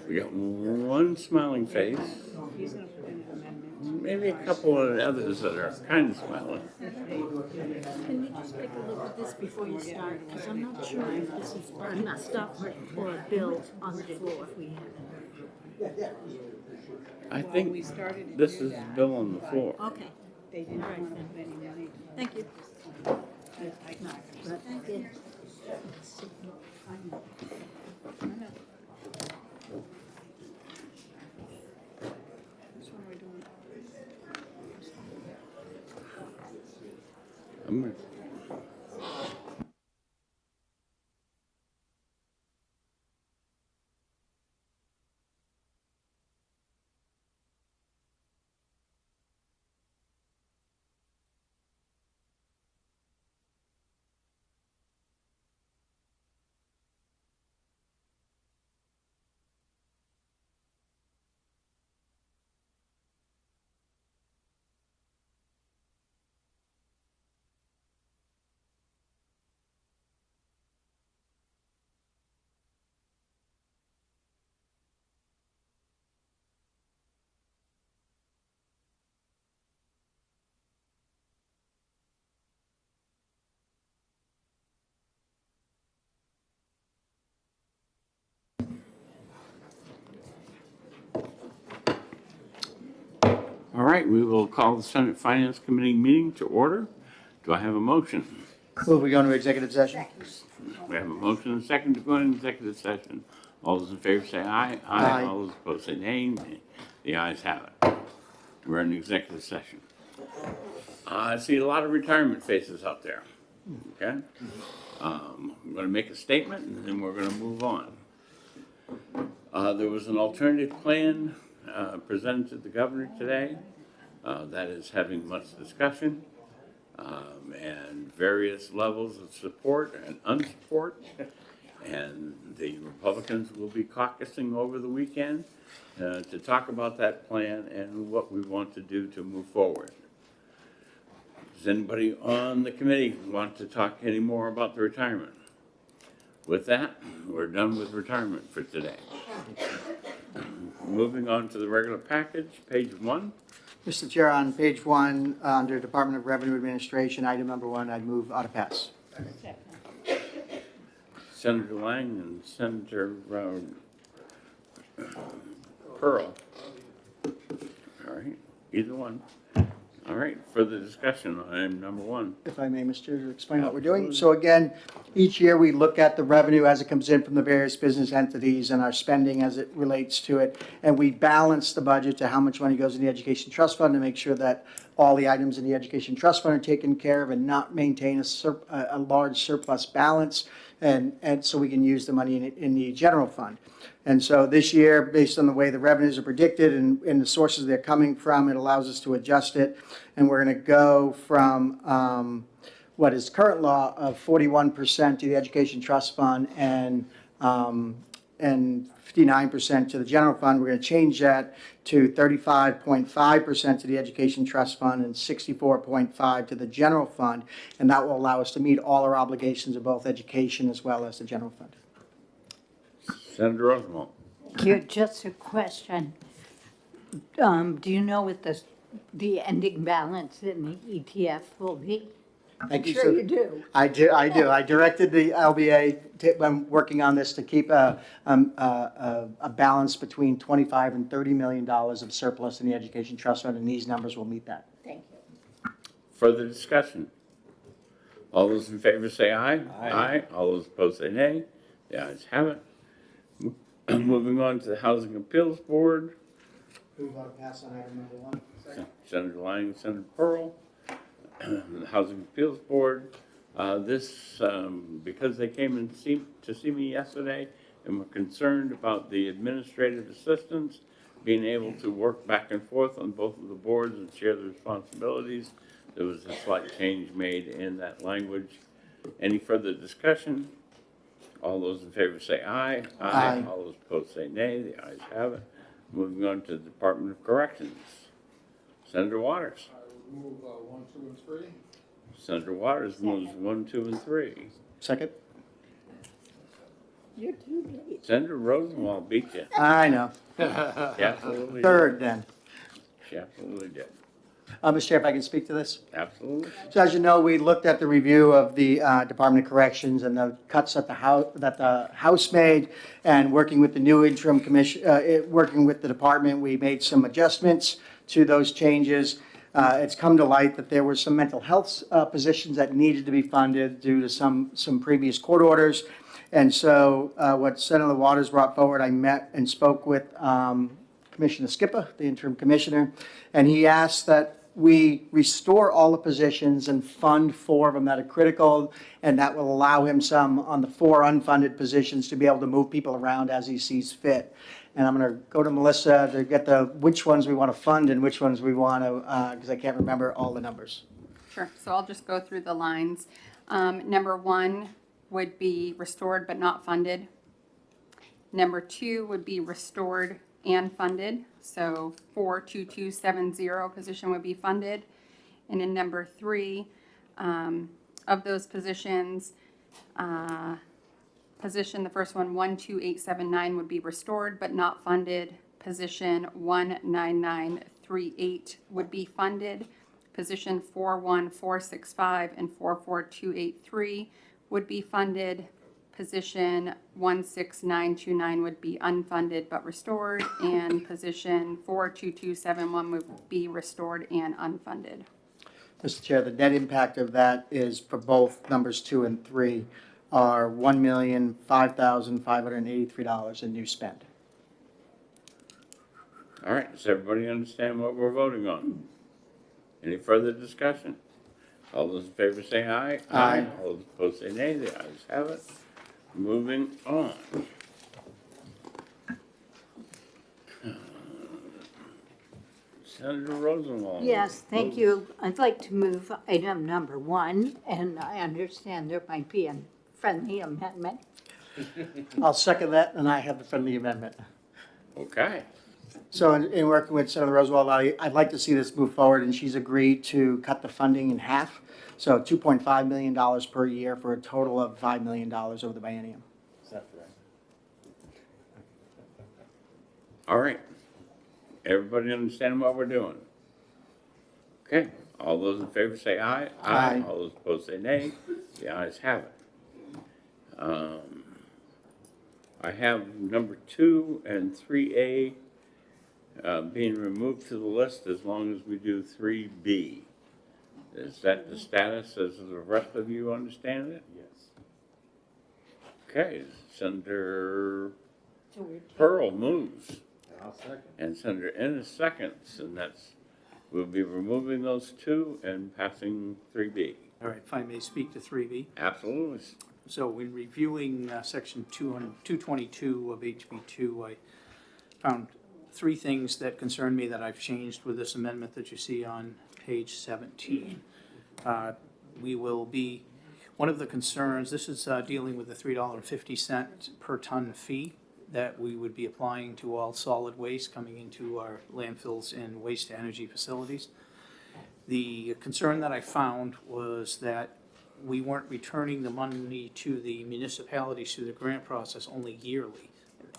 We got one smiling face, He's gonna put in an amendment. maybe a couple of others that are kind of smiling. Can you just take a look at this before you start? Because I'm not sure if this is stuff or a bill on the floor. I We think started to this do is the that, bill on the floor. Okay, they didn't want to put any money. thank you. I know. Thank you. Which one are we doing? I'm gonna- All right, we will call the Senate Finance Committee meeting to order. Do I have a motion? Move we go into executive session. We have a motion and a second to go into executive session. All those in favor say aye. Aye. All those opposed say nay. The ayes have it. We're in executive session. I see a lot of retirement faces out there. Okay? I'm going to make a statement and then we're going to move on. There was an alternative plan presented to the governor today that is having much discussion and various levels of support and unsupport. And the Republicans will be caucusing over the weekend to talk about that plan and what we want to do to move forward. Does anybody on the committee want to talk any more about the retirement? With that, we're done with retirement for today. Moving on to the regular package, page 1. Mr. Chair, on page 1, under Department of Revenue Administration, item number 1, I'd move auto pass. Senator Lang and Senator Pearl. All right, either one. All right, further discussion on item number 1. If I may, Mr. Chair, to explain what we're doing. So again, each year we look at the revenue as it comes in from the various business entities and our spending as it relates to it. And we balance the budget to how much money goes in the Education Trust Fund to make sure that all the items in the Education Trust Fund are taken care of and not maintain a large surplus balance. And so we can use the money in the general fund. And so this year, based on the way the revenues are predicted and the sources they're coming from, it allows us to adjust it. And we're going to go from what is current law of 41% to the Education Trust Fund and 59% to the general fund. We're going to change that to 35.5% to the Education Trust Fund and 64.5% to the general fund. And that will allow us to meet all our obligations of both education as well as the general fund. Senator Rosenwald. Just a question. Do you know what the ending balance in the ETF will be? Thank you, Sure sir. you do. I do. I directed the LBA, I'm working on this to keep a balance between 25 and $30 million of surplus in the Education Trust Fund, and these numbers will meet that. Thank you. Further discussion? All those in favor say aye. Aye. All those opposed say nay. The ayes have it. Moving on to the Housing Appeals Board. Move on to pass on item number 1. Senator Lang, Senator Pearl. The Housing Appeals Board. Because they came and to see me yesterday and were concerned about the administrative assistants being able to work back and forth on both of the boards and share the responsibilities, there was a slight change made in that language. Any further discussion? All those in favor say aye. Aye. All those opposed say nay. The ayes have it. Moving on to the Department of Corrections. Senator Waters. I would move 1, 2, and 3. Senator Waters moves 1, 2, and 3. Second? You're too late. Senator Rosenwald beat you. I know. She absolutely did. Third then. She absolutely did. Mr. Chair, if I can speak to this? Absolutely. So as you know, we looked at the review of the Department of Corrections and the cuts that the House made, and working with the new interim commission, working with the department, we made some adjustments to those changes. It's come to light that there were some mental health positions that needed to be funded due to some previous court orders. And so what Senator Waters brought forward, I met and spoke with Commissioner Skipper, the interim commissioner, and he asked that we restore all the positions and fund 4 of them that are critical, and that will allow him some on the 4 unfunded positions to be able to move people around as he sees fit. And I'm going to go to Melissa to get which ones we want to fund and which ones we want to, because I can't remember all the numbers. Sure, so I'll just go through the lines. Number 1 would be restored but not funded. Number 2 would be restored and funded, so 42270 position would be funded. And in number 3, of those positions, position, the first one, 12879 would be restored but not funded. Position 19938 would be funded. Position 41465 and 44283 would be funded. Position 16929 would be unfunded but restored, and position 42271 would be restored and unfunded. Mr. Chair, the net impact of that is for both numbers 2 and 3 are $1,005,583 in new spend. All right, does everybody understand what we're voting on? Any further discussion? All those in favor say aye. Aye. All those opposed say nay. The ayes have it. Moving on. Senator Rosenwald. Yes, thank you. I'd like to move item number 1, and I understand there might be a friendly amendment. I'll second that, and I have the friendly amendment. Okay. So in working with Senator Roosevelt, I'd like to see this move forward, and she's agreed to cut the funding in half. So $2.5 million per year for a total of $5 million over the biennium. All right. Everybody understand what we're doing? Okay. All those in favor say aye. Aye. All those opposed say nay. The ayes have it. I have number 2 and 3A being removed to the list as long as we do 3B. Is that the status as the rest of you understand it? Yes. Okay, Senator Pearl moves, And I'll second. and Senator Ennis seconds, and we'll be removing those 2 and passing 3B. All right, if I may speak to 3B. Absolutely. So when reviewing section 222 of HB2, I found 3 things that concern me that I've changed with this amendment that you see on page 17. We will be, one of the concerns, this is dealing with the $3.50 per ton fee that we would be applying to all solid waste coming into our landfills and waste to energy facilities. The concern that I found was that we weren't returning the money to the municipalities through the grant process only yearly.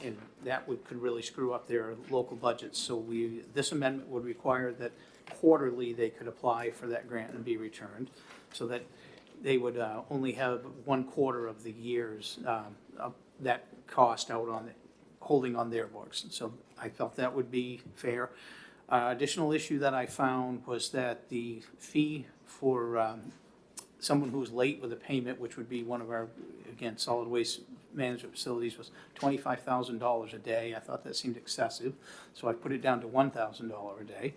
And that could really screw up their local budgets. So this amendment would require that quarterly they could apply for that grant and be returned, so that they would only have 1/4 of the year's of that cost out on holding on their books. And so I felt that would be fair. Additional issue that I found was that the fee for someone who's late with a payment, which would be one of our, again, solid waste management facilities, was $25,000 a day. I thought that seemed excessive, so I put it down to $1,000 a day.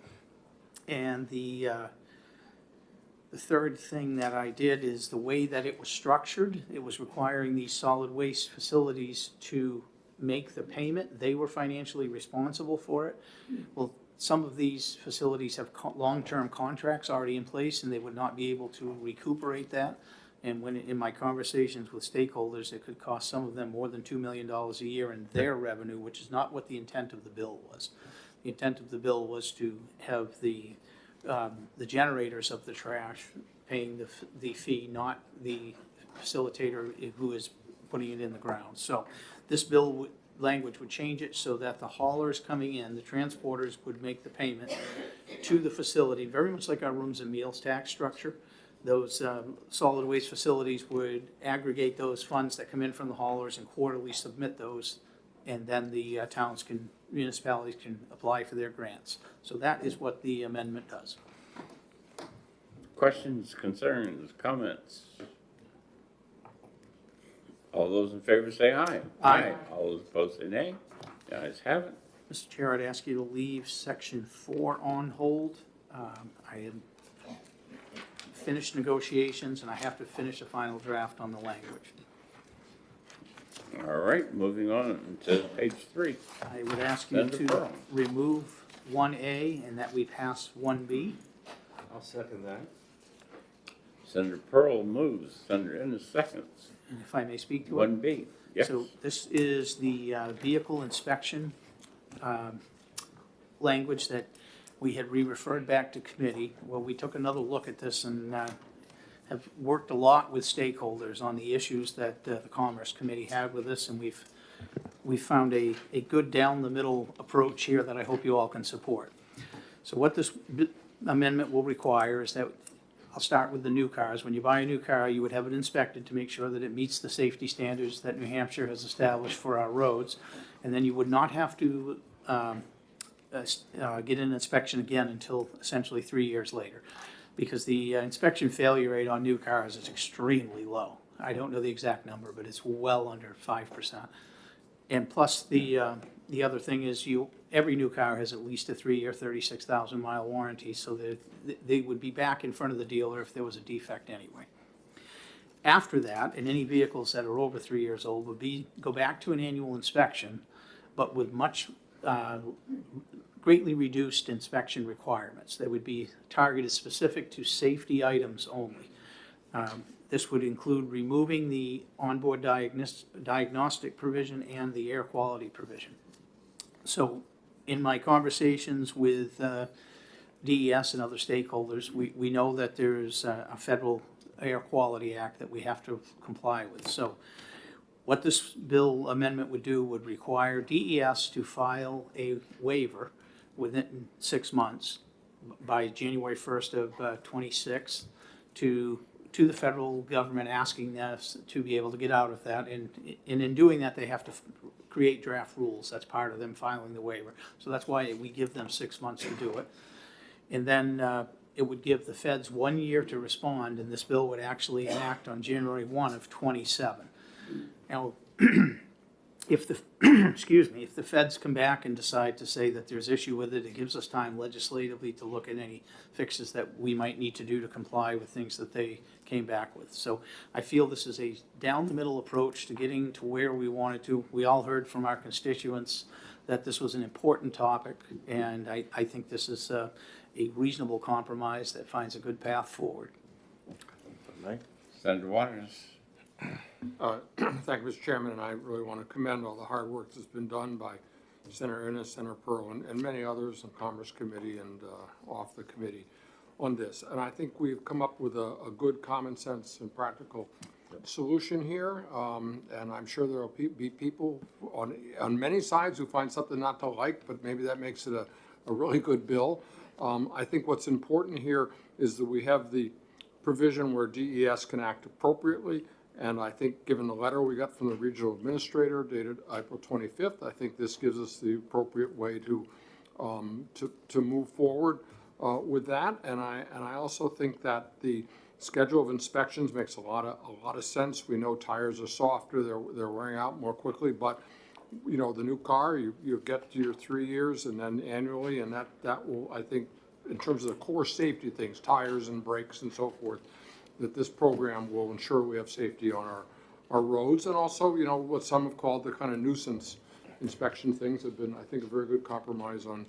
And the third thing that I did is the way that it was structured. It was requiring these solid waste facilities to make the payment. They were financially responsible for it. Well, some of these facilities have long-term contracts already in place, and they would not be able to recuperate that. And when, in my conversations with stakeholders, it could cost some of them more than $2 million a year in their revenue, which is not what the intent of the bill was. The intent of the bill was to have the generators of the trash paying the fee, not the facilitator who is putting it in the ground. So this bill language would change it so that the haulers coming in, the transporters would make the payment to the facility, very much like our rooms and meals tax structure. Those solid waste facilities would aggregate those funds that come in from the haulers and quarterly submit those, and then the municipalities can apply for their grants. So that is what the amendment does. Questions, concerns, comments? All those in favor say aye. Aye. All those opposed say nay. The ayes have it. Mr. Chair, I'd ask you to leave section 4 on hold. I had finished negotiations, and I have to finish a final draft on the language. All right, moving on to page 3. I would ask you Senator to Pearl. remove 1A and that we pass 1B. I'll second that. Senator Pearl moves, Senator Ennis seconds. And if I may speak to it. 1B, yes. So this is the vehicle inspection language that we had re-referred back to committee. Well, we took another look at this and have worked a lot with stakeholders on the issues that the Commerce Committee had with this, and we've found a good down-the-middle approach here that I hope you all can support. So what this amendment will require is that, I'll start with the new cars. When you buy a new car, you would have it inspected to make sure that it meets the safety standards that New Hampshire has established for our roads. And then you would not have to get an inspection again until essentially 3 years later, because the inspection failure rate on new cars is extremely low. I don't know the exact number, but it's well under 5%. And plus, the other thing is every new car has at least a 3-year, 36,000-mile warranty, so that they would be back in front of the dealer if there was a defect anyway. After that, and any vehicles that are over 3 years old would go back to an annual inspection, but with much greatly reduced inspection requirements. They would be targeted specific to safety items only. This would include removing the onboard diagnostic provision and the air quality provision. So in my conversations with DES and other stakeholders, we know that there's a federal Air Quality Act that we have to comply with. So what this bill amendment would do would require DES to file a waiver within 6 months by January 1st of 26 to the federal government, asking us to be able to get out of that. And in doing that, they have to create draft rules. That's part of them filing the waiver. So that's why we give them 6 months to do it. And then it would give the feds 1 year to respond, and this bill would actually enact on January 1 of 27. Now, if the if the feds come back and decide to say that there's issue with it, it gives us time legislatively to look at any fixes that we might need to do to comply with things that they came back with. So I feel this is a down-the-middle approach to getting to where we wanted to. We all heard from our constituents that this was an important topic, and I think this is a reasonable compromise that finds a good path forward. Senator Waters. Thank you, Mr. Chairman, and I really want to commend all the hard work that's been done by Senator Ennis, Senator Pearl, and many others in Commerce Committee and off the committee on this. And I think we've come up with a good common sense and practical solution here. And I'm sure there will be people on many sides who find something not to like, but maybe that makes it a really good bill. I think what's important here is that we have the provision where DES can act appropriately. And I think, given the letter we got from the regional administrator dated April 25th, I think this gives us the appropriate way to move forward with that. And I also think that the schedule of inspections makes a lot of sense. We know tires are softer; they're wearing out more quickly. But you know, the new car, you get to your 3 years, and then annually, and that will, I think, in terms of the core safety things, tires and brakes and so forth, that this program will ensure we have safety on our roads. And also, you know, what some have called the kind of nuisance inspection things have been, I think, a very good compromise on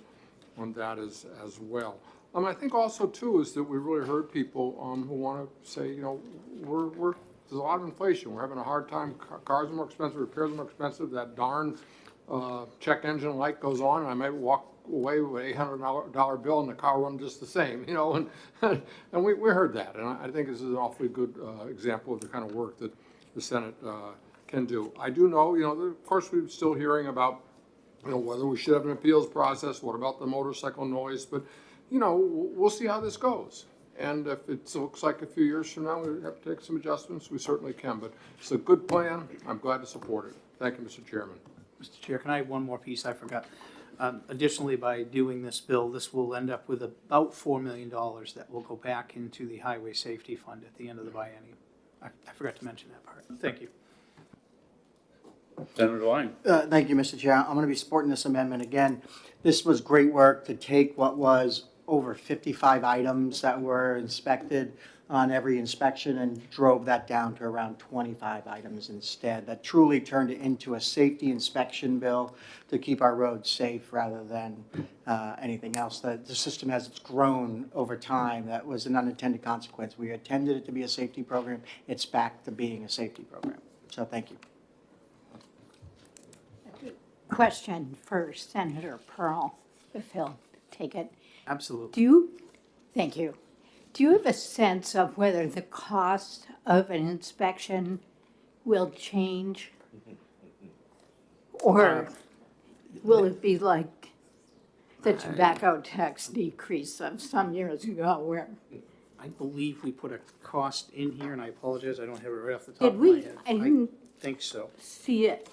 that as well. I think also, too, is that we really heard people who want to say, you know, there's a lot of inflation. We're having a hard time. Cars are more expensive, repairs are more expensive. That darn check engine light goes on, and I might walk away with an $800 bill and the car run just the same, you know, and we heard that, and I think this is an awfully good example of the kind of work that the Senate can do. I do know, of course, we're still hearing about, whether we should have an appeals process, what about the motorcycle noise, but, we'll see how this goes. And if it looks like a few years from now, we have to take some adjustments, we certainly can, but it's a good plan. I'm glad to support it. Thank you, Mr. Chairman. Mr. Chair, can I have one more piece? I forgot. Additionally, by doing this bill, this will end up with about $4 million that will go back into the Highway Safety Fund at the end of the biennium. I forgot to mention that part. Thank you. Senator Lyon. Thank you, Mr. Chair. I'm going to be supporting this amendment again. This was great work to take what was over 55 items that were inspected on every inspection and drove that down to around 25 items instead. That truly turned it into a safety inspection bill to keep our roads safe rather than anything else. The system has grown over time. That was an unintended consequence. We intended it to be a safety program. It's back to being a safety program. So thank you. Question for Senator Pearl, if he'll take it. Absolutely. Thank you. Do you have a sense of whether the cost of an inspection will change? Or will it be like the tobacco tax decrease of some years ago where? I believe we put a cost in here, and I apologize, I don't have it right off the top Did of we? my head. I didn't think so. see it.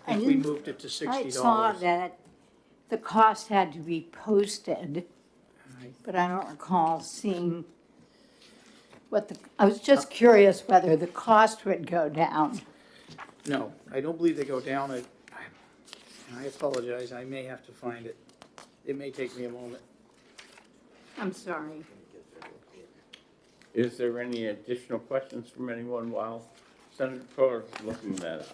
I think we moved it to $60. I saw that the cost had to be posted, but I don't recall seeing what I was just curious whether the cost would go down. No, I don't believe they go down. I apologize, I may have to find it. It may take me a moment. I'm sorry. Is there any additional questions from anyone while Senator Pearl is looking that up?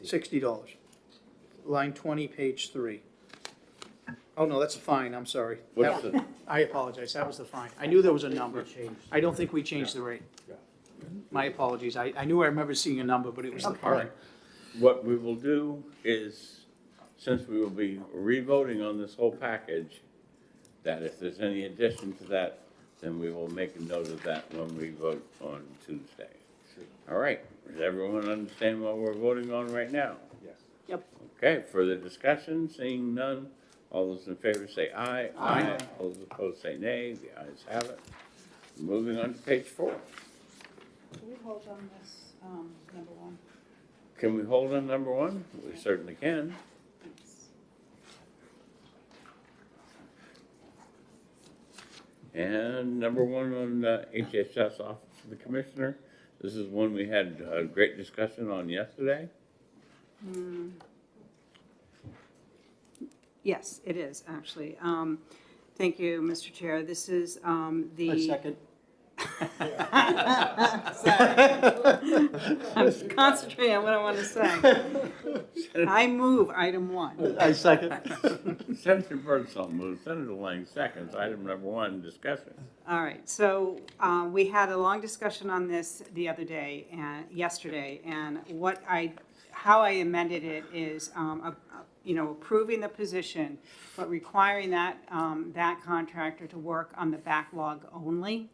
$60. Line 20, page 3. Oh, no, that's a fine, I'm sorry. What's the, I apologize, that was the fine. I knew there was a number. I don't think we changed the rate. My apologies, I knew I remember seeing a number, but it was the fine. what we will do is, since we will be re-voting on this whole package, that if there's any addition to that, then we will make a note of that when we vote on Tuesday. All right, does everyone understand what we're voting on right now? Yes. Yep. Okay, further discussion, seeing none, all those in favor say aye. Aye. All those opposed say nay, the ayes have it. Moving on to page 4. Can we hold on this, number 1? Can we hold on number 1? We certainly can. Thanks. And number 1 on HHS Office of the Commissioner. This is one we had a great discussion on yesterday. Yes, it is, actually. Thank you, Mr. Chair. This is the. A second. I'm concentrating on what I want to say. I move item 1. I second. Senator Birdsall moves, Senator Lang seconds, item number 1, discussion. All right, so we had a long discussion on this the other day and yesterday, and how I amended it is, approving the position, but requiring that contractor to work on the backlog only.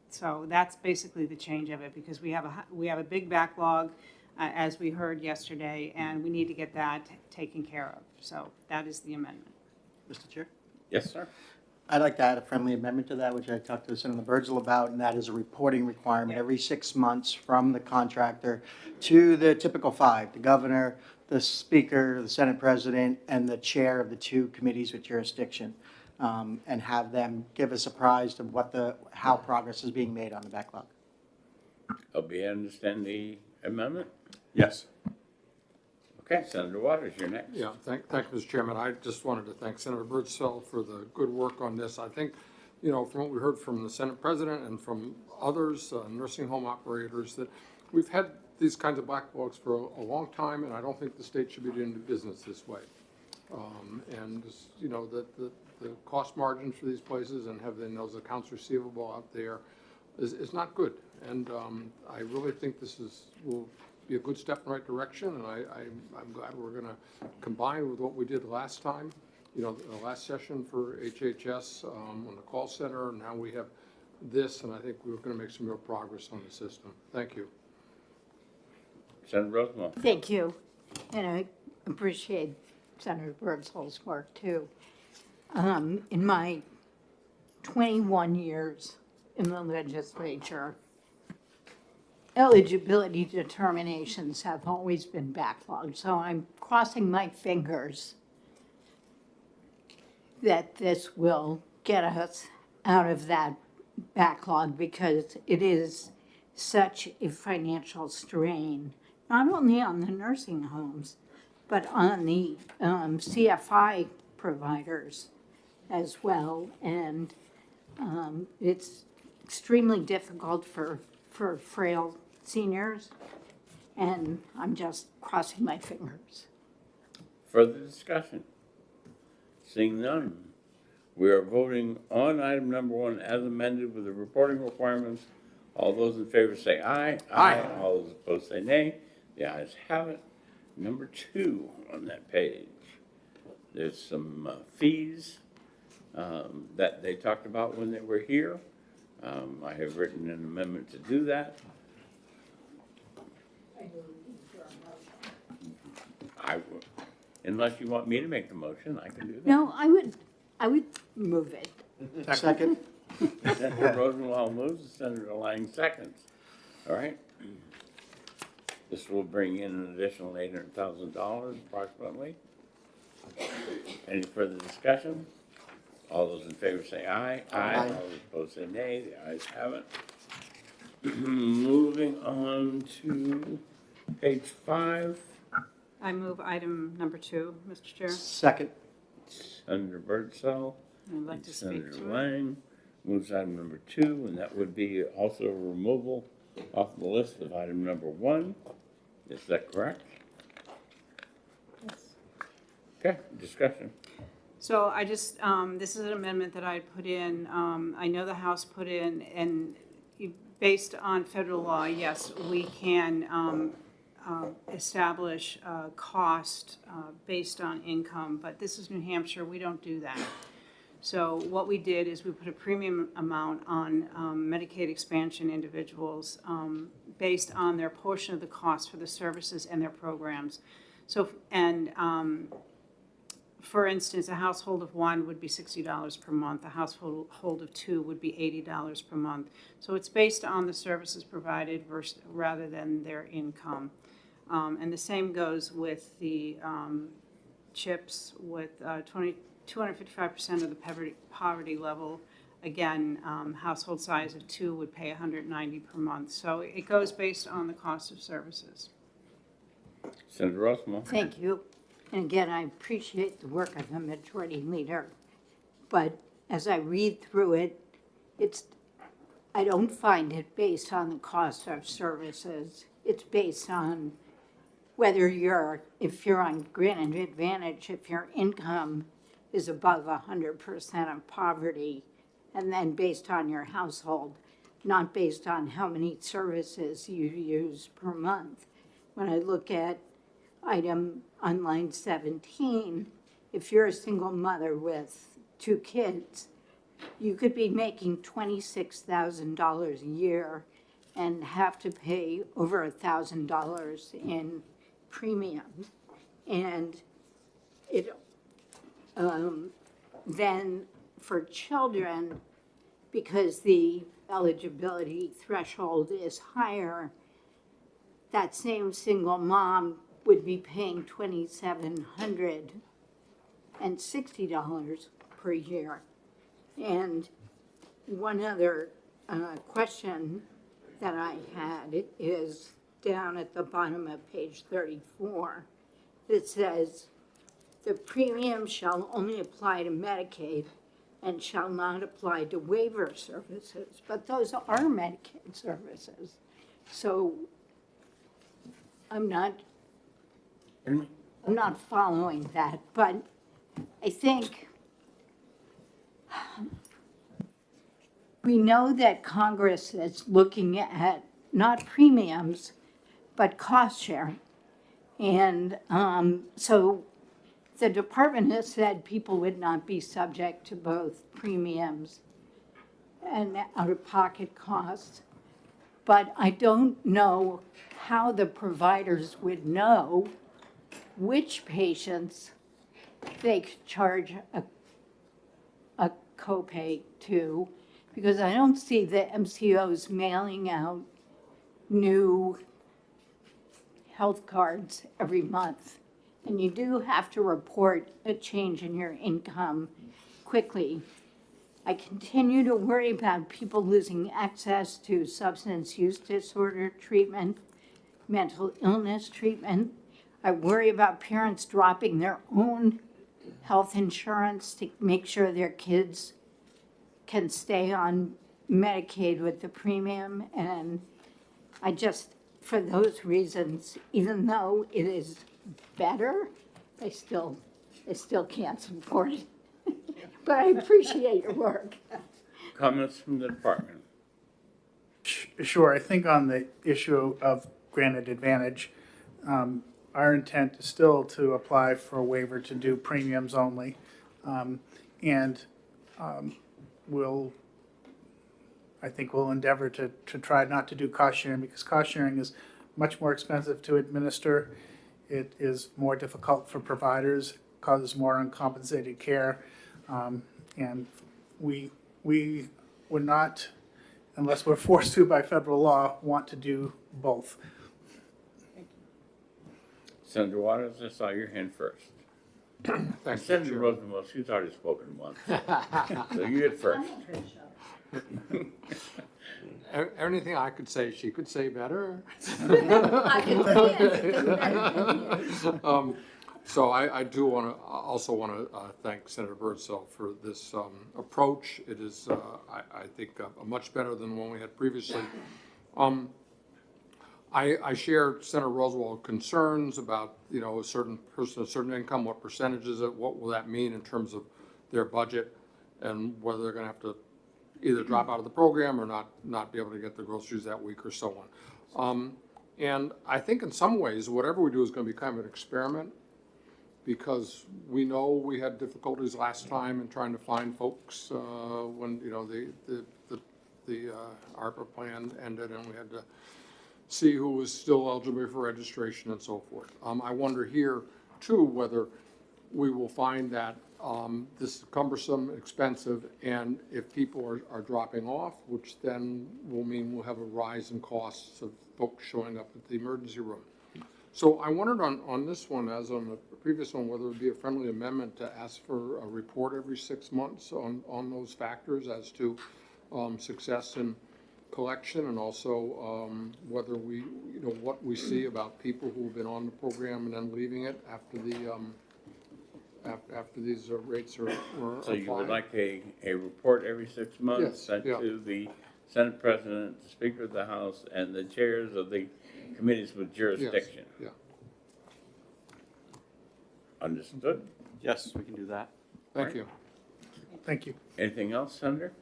So that's basically the change of it, because we have a big backlog, as we heard yesterday, and we need to get that taken care of. So that is the amendment. Mr. Chair? Yes, sir. I'd like to add a friendly amendment to that, which I talked to Senator Birdsall about, and that is a reporting requirement every 6 months from the contractor to the typical 5, the governor, the speaker, the Senate president, and the chair of the 2 committees with jurisdiction, and have them give us a prize of how progress is being made on the backlog. LB, understand the amendment? Yes. Okay, Senator Waters, you're next. Yeah, thank you, Mr. Chairman. I just wanted to thank Senator Birdsall for the good work on this. I think, from what we heard from the Senate President and from others, nursing home operators, that we've had these kinds of backlogs for a long time, and I don't think the state should be doing business this way. The cost margins for these places and having those accounts receivable out there is not good. And I really think this will be a good step in the right direction, and I'm glad we're going to combine with what we did last time. the last session for HHS on the call center, and now we have this, and I think we're going to make some real progress on the system. Thank you. Senator Rosenbaum. Thank you, and I appreciate Senator Birdsall's work too. In my 21 years in the legislature, eligibility determinations have always been backlogged, so I'm crossing my fingers that this will get us out of that backlog, because it is such a financial strain, not only on the nursing homes, but on the CFI providers as well. And it's extremely difficult for frail seniors, and I'm just crossing my fingers. Further discussion? Seeing none, we are voting on item number 1 as amended with the reporting requirements. All those in favor say aye. Aye. All those opposed say nay. The ayes have it. Number 2 on that page, there's some fees that they talked about when they were here. I have written an amendment to do that. Unless you want me to make the motion, I can do that. No, I would move it. Second? Senator Rosenbaum moves, Senator Lang seconds. All right? This will bring in an additional $800,000 approximately. Any further discussion? All those in favor say aye. Aye. All those opposed say nay. The ayes have it. Moving on to page 5. I move item number 2, Mr. Chair. Second. Senator Birdsall. I'd like to speak Senator to it. Lang moves item number 2, and that would be also a removal off the list of item number 1. Is that correct? Yes. Okay, discussion. So I just, this is an amendment that I put in. I know the House put in, and based on federal law, yes, we can establish a cost based on income, but this is New Hampshire, we don't do that. So what we did is we put a premium amount on Medicaid expansion individuals based on their portion of the cost for the services and their programs. So, and for instance, a household of 1 would be $60 per month. A household of 2 would be $80 per month. So it's based on the services provided rather than their income. And the same goes with the CHIPS with 255% of the poverty level. Again, household size of 2 would pay $190 per month. So it goes based on the cost of services. Senator Rosenbaum. Thank you. And again, I appreciate the work of the majority leader, but as I read through it, I don't find it based on the cost of services. It's based on whether if you're on granted advantage, if your income is above 100% of poverty, and then based on your household, not based on how many services you use per month. When I look at item on line 17, if you're a single mother with 2 kids, you could be making $26,000 a year and have to pay over $1,000 in premium. And it then for children, because the eligibility threshold is higher, that same single mom would be paying $2,760 per year. And one other question that I had is down at the bottom of page 34. It says, the premium shall only apply to Medicaid and shall not apply to waiver services, but those are Medicaid services. So I'm not following that, but I think we know that Congress is looking at not premiums, but cost sharing. And so the department has said people would not be subject to both premiums and out-of-pocket costs. But I don't know how the providers would know which patients they could charge a copay to, because I don't see the MCOs mailing out new health cards every month. And you do have to report a change in your income quickly. I continue to worry about people losing access to substance use disorder treatment, mental illness treatment. I worry about parents dropping their own health insurance to make sure their kids can stay on Medicaid with the premium. And I just, for those reasons, even though it is better, I still can't support it. But I appreciate your work. Comments from the department? Sure, I think on the issue of granted advantage, our intent is still to apply for a waiver to do premiums only. I think we'll endeavor to try not to do cost sharing, because cost sharing is much more expensive to administer. It is more difficult for providers, causes more uncompensated care. And we would not, unless we're forced to by federal law, want to do both. Senator Waters, I saw your hand first. Thank you, Senator Chair. Rosenwald, she's already spoken once. So you get first. Anything I could say, she could say better. So I do want to, also want to thank Senator Birdsell for this approach. It is, I think, much better than the one we had previously. I share Senator Rosenwald's concerns about, a certain person, a certain income, what percentage is it, what will that mean in terms of their budget, and whether they're going to have to either drop out of the program or not be able to get the groceries that week or so on. And I think in some ways, whatever we do is going to be kind of an experiment, because we know we had difficulties last time in trying to find folks when, the ARPA plan ended, and we had to see who was still eligible for registration and so forth. I wonder here, too, whether we will find that this is cumbersome, expensive, and if people are dropping off, which then will mean we'll have a rise in costs of folks showing up at the emergency room. So I wondered on this one, as on the previous one, whether it would be a friendly amendment to ask for a report every 6 months on those factors as to success in collection, and also whether we, what we see about people who have been on the program and then leaving it after the after these rates were So you would applied. like a report every 6 months Yes, sent yeah. to the Senate President, the Speaker of the House, and the chairs of the committees with jurisdiction? Yeah. Understood? Yes, we can do that. Thank you. Thank you. Anything else, Senator?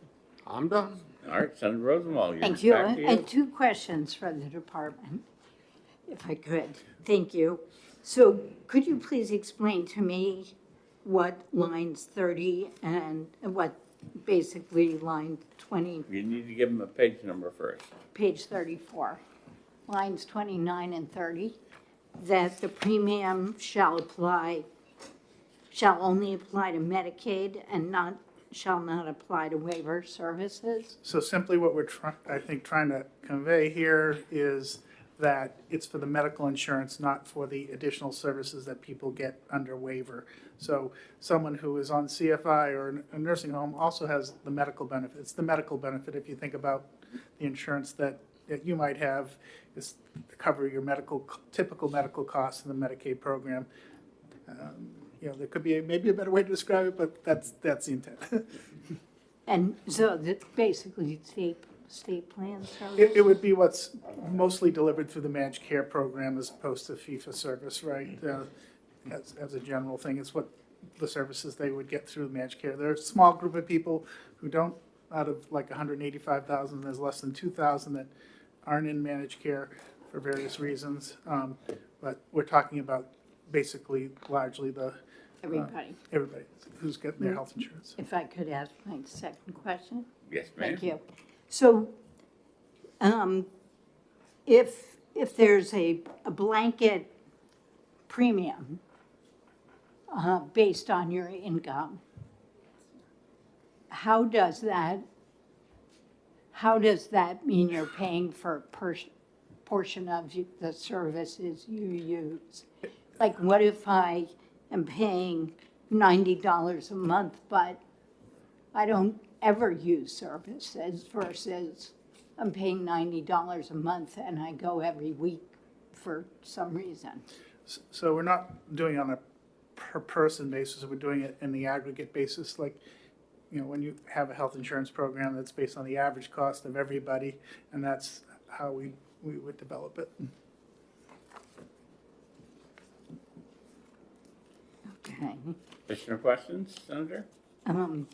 I'm done. All right, Senator Rosenwald, you're Thank you. back to you. And two questions for the department, if I could. Thank you. So could you please explain to me what lines 30 and what basically line 20, You need to give them a page number first. page 34, lines 29 and 30, that the premium shall only apply to Medicaid and shall not apply to waiver services? So simply what we're trying to convey here is that it's for the medical insurance, not for the additional services that people get under waiver. So someone who is on CFI or a nursing home also has the medical benefit. It's the medical benefit, if you think about the insurance that you might have, is to cover your typical medical costs in the Medicaid program. There could be maybe a better way to describe it, but that's the intent. And so that's basically state plan service? It would be what's mostly delivered through the managed care program as opposed to fee-for-service, right? As a general thing, it's what the services they would get through managed care. There are a small group of people who don't, out of like 185,000, there's less than 2,000 that aren't in managed care for various reasons. But we're talking about basically largely the Everybody. Everybody who's getting their health insurance. If I could ask my second question? Yes, ma'am. Thank you. So, if there's a blanket premium based on your income, how does that mean you're paying for a portion of the services you use? Like, what if I am paying $90 a month, but I don't ever use services versus I'm paying $90 a month and I go every week for some reason? So we're not doing it on a per person basis, we're doing it in the aggregate basis, like, you know, when you have a health insurance program that's based on the average cost of everybody, and that's how we would develop it. Okay. Additional questions, Senator? I don't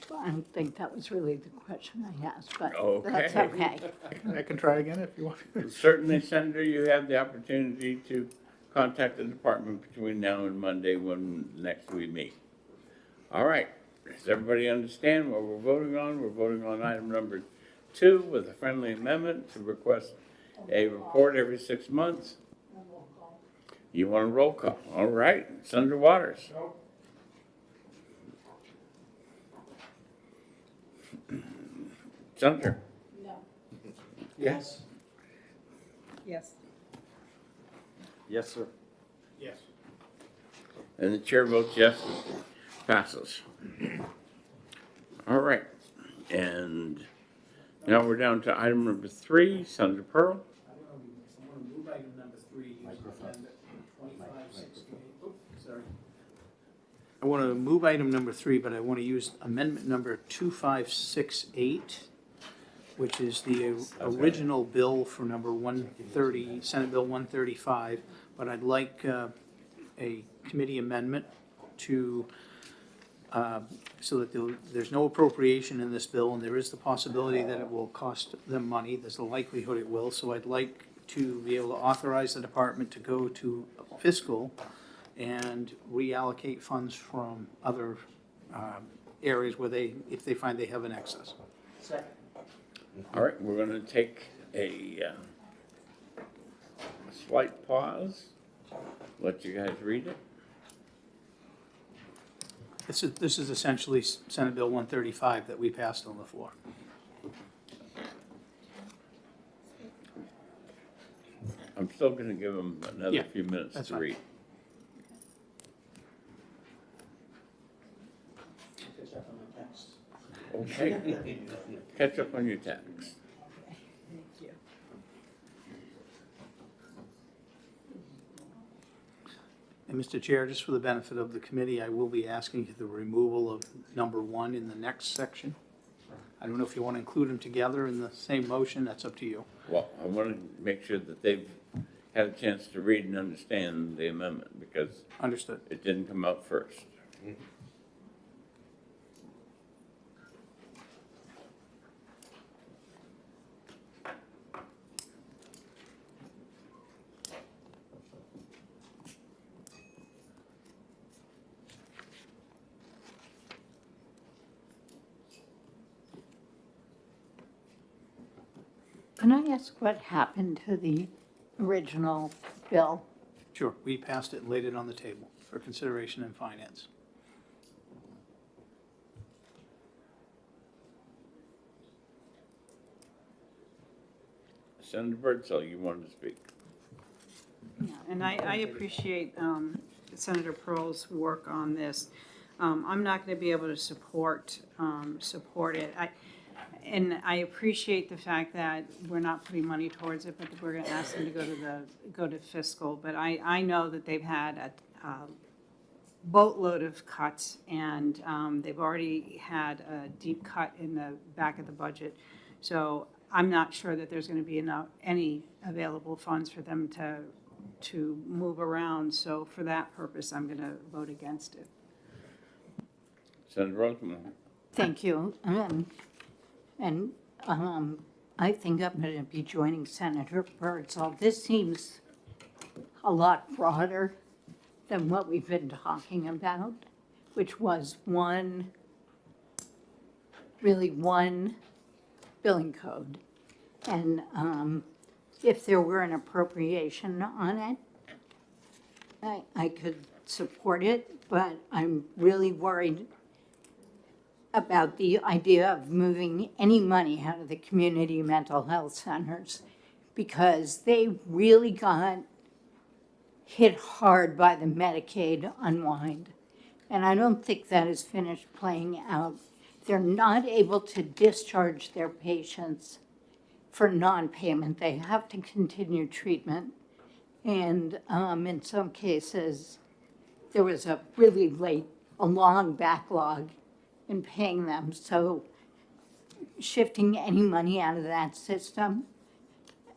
think that was really the question I asked, but that's Okay. okay. I can try again if you want. Certainly, Senator, you have the opportunity to contact the department between now and Monday when next we meet. All right, does everybody understand what we're voting on? We're voting on item number 2 with a friendly amendment to request a report every 6 months. You want a roll call? All right, Senator Waters. Senator? Yes. Yes. Yes, sir. Yes. And the chair votes yes, passes. All right, and now we're down to item number 3, Senator Pearl. I want to move item number 3, use amendment 2568. Sorry. I want to move item number 3, but I want to use amendment number 2568, which is the original bill for number 130, Senate Bill 135, but I'd like a committee amendment to, so that there's no appropriation in this bill, and there is the possibility that it will cost them money. There's a likelihood it will, so I'd like to be able to authorize the department to go to fiscal and reallocate funds from other areas where if they find they have an excess. Second. All right, we're going to take a slight pause, let you guys read it. This is essentially Senate Bill 135 that we passed on the floor. I'm still going to give them another Yeah, few minutes that's to fine. read. Okay. Catch up on your tax. And Mr. Chair, just for the benefit of the committee, I will be asking for the removal of number 1 in the next section. I don't know if you want to include them together in the same motion, that's up to you. Well, I want to make sure that they've had a chance to read and understand the amendment because Understood. it didn't come out first. Can I ask what happened to the original bill? Sure, we passed it and laid it on the table for consideration in finance. Senator Birdsall, you wanted to speak. Yeah, and I appreciate Senator Pearl's work on this. I'm not going to be able to support it. And I appreciate the fact that we're not putting money towards it, but we're going to ask them to go to fiscal. But I know that they've had a boatload of cuts, and they've already had a deep cut in the back of the budget. So I'm not sure that there's going to be any available funds for them to move around. So for that purpose, I'm going to vote against it. Senator Roseman. Thank you. And I think I'm going to be joining Senator Birdsall. This seems a lot broader than what we've been talking about. which was really one billing code. And if there were an appropriation on it, I could support it, but I'm really worried about the idea of moving any money out of the community mental health centers because they really got hit hard by the Medicaid unwind. And I don't think that is finished playing out. They're not able to discharge their patients for non-payment. They have to continue treatment. And in some cases, there was a long backlog in paying them. So shifting any money out of that system,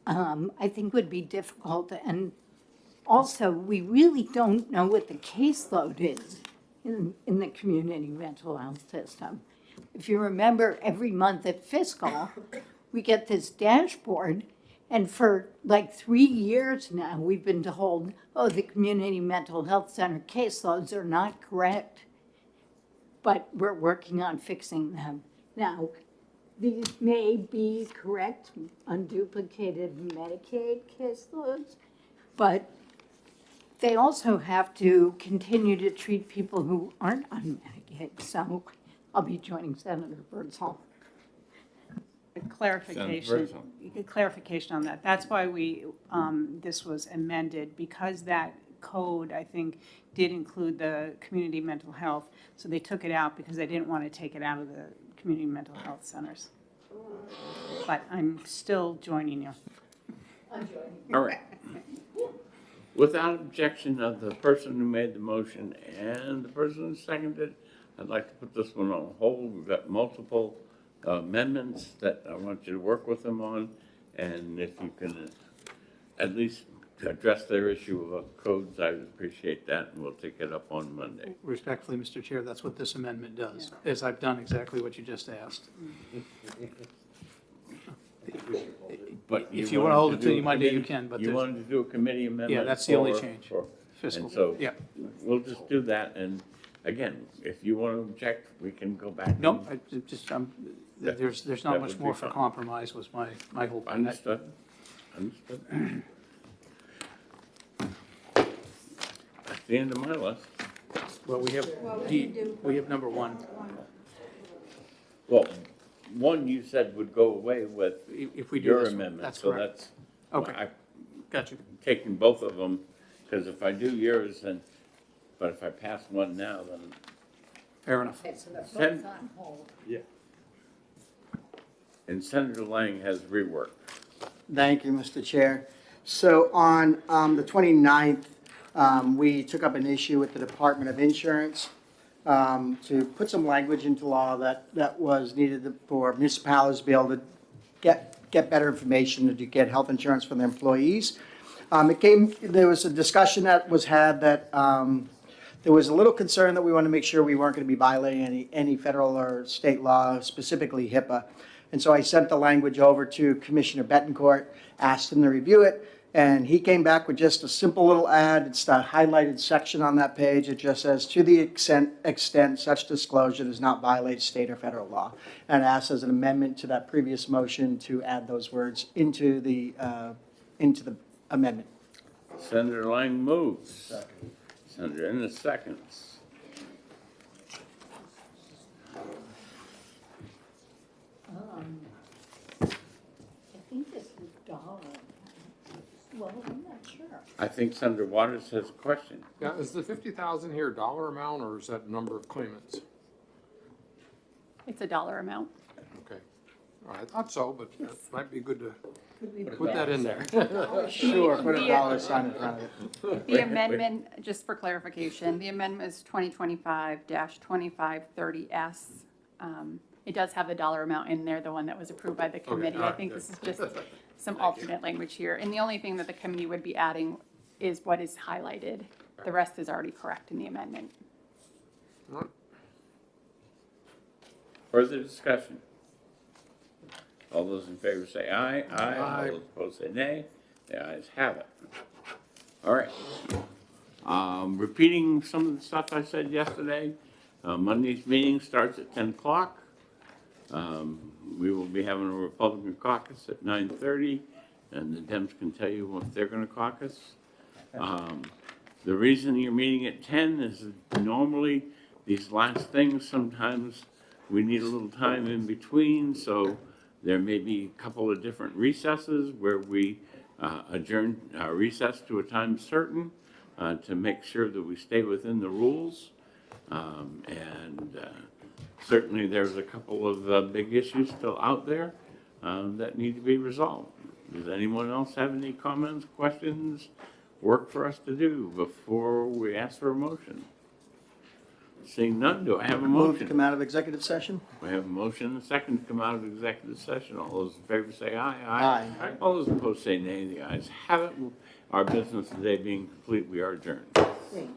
I think would be difficult. And also, we really don't know what the caseload is in the community mental health system. If you remember, every month at fiscal, we get this dashboard, and for like 3 years now, we've been told, oh, the community mental health center caseloads are not correct, but we're working on fixing them. Now, these may be correct, unduplicated Medicaid caseloads, but they also have to continue to treat people who aren't on Medicaid. So I'll be joining Senator Birdsall. Clarification on that. That's why this was amended, because that code, I think, did include the community mental health. So they took it out because they didn't want to take it out of the community mental health centers. But I'm still joining you. All right. Without objection of the person who made the motion and the person who seconded, I'd like to put this one on hold. We've got multiple amendments that I want you to work with them on. And if you can at least address their issue of codes, I would appreciate that, and we'll take it up on Monday. Respectfully, Mr. Chair, that's what this amendment does, is I've done exactly what you just asked. But If you want to hold it do to a Monday, you committee- can, but You there's- wanted to do a committee amendment? Yeah, that's the only for- change. for- Fiscal, And so, yeah. we'll just do that, and again, if you want to object, we can go back. No, and- I just, That- there's that not would much be more for fine. compromise was my hope on that. Understood, understood. That's the end of my list. Well, we have, we have number one. Well, one you said would go away with If we do your this one, amendment, that's so correct. that's. Okay. I'm Got you. taking both of them, because if I do yours, then, but if I pass one now, then. Fair enough. Okay, so they're Sen- both on hold. And Senator Lang has reworked. Thank you, Mr. Chair. So on the 29th, we took up an issue with the Department of Insurance to put some language into law that was needed for municipalities to be able to get better information to get health insurance for their employees. There was a discussion that was had that there was a little concern that we wanted to make sure we weren't going to be violating any federal or state law, specifically HIPAA. And so I sent the language over to Commissioner Betancourt, asked him to review it, and he came back with just a simple little ad. It's the highlighted section on that page. It just says, to the extent such disclosure does not violate state or federal law. And asks as an amendment to that previous motion to add those words into the amendment. Senator Lang moves. Senator Ennis seconds. I think this is dollar. Well, I'm not sure. I think Senator Waters has a question. Yeah, is the 50,000 here a dollar amount, or is that number of claimants? It's a dollar amount. Okay. All right, I thought so, but it might be good to Could we put that in there. Sure, put a dollar sign in front of it. The amendment, just for clarification, the amendment is 2025-2530S. It does have the dollar amount in there, the one that was approved by the committee. all I right, think good. this is just some alternate language here. And the only thing that the committee would be adding is what is highlighted. The rest is already correct in the amendment. Further discussion? All those in favor say aye. Aye. All those opposed say nay. The ayes have it. All right. Repeating some of the stuff I said yesterday, Monday's meeting starts at 10 o'clock. We will be having a Republican caucus at 9:30, and the Dems can tell you if they're going to caucus. The reason you're meeting at 10 is that normally these last things, sometimes we need a little time in between, so there may be a couple of different recesses where we adjourn, recess to a time certain to make sure that we stay within the rules. Certainly there's a couple of big issues still out there that need to be resolved. Does anyone else have any comments, questions, work for us to do before we ask for a motion? Seeing none, do I have a Move to motion? come out of executive session? We have a motion and a second to come out of executive session. All those in favor say aye. Aye. All those opposed say nay. The ayes have it. Our business today being complete, we are adjourned. Great.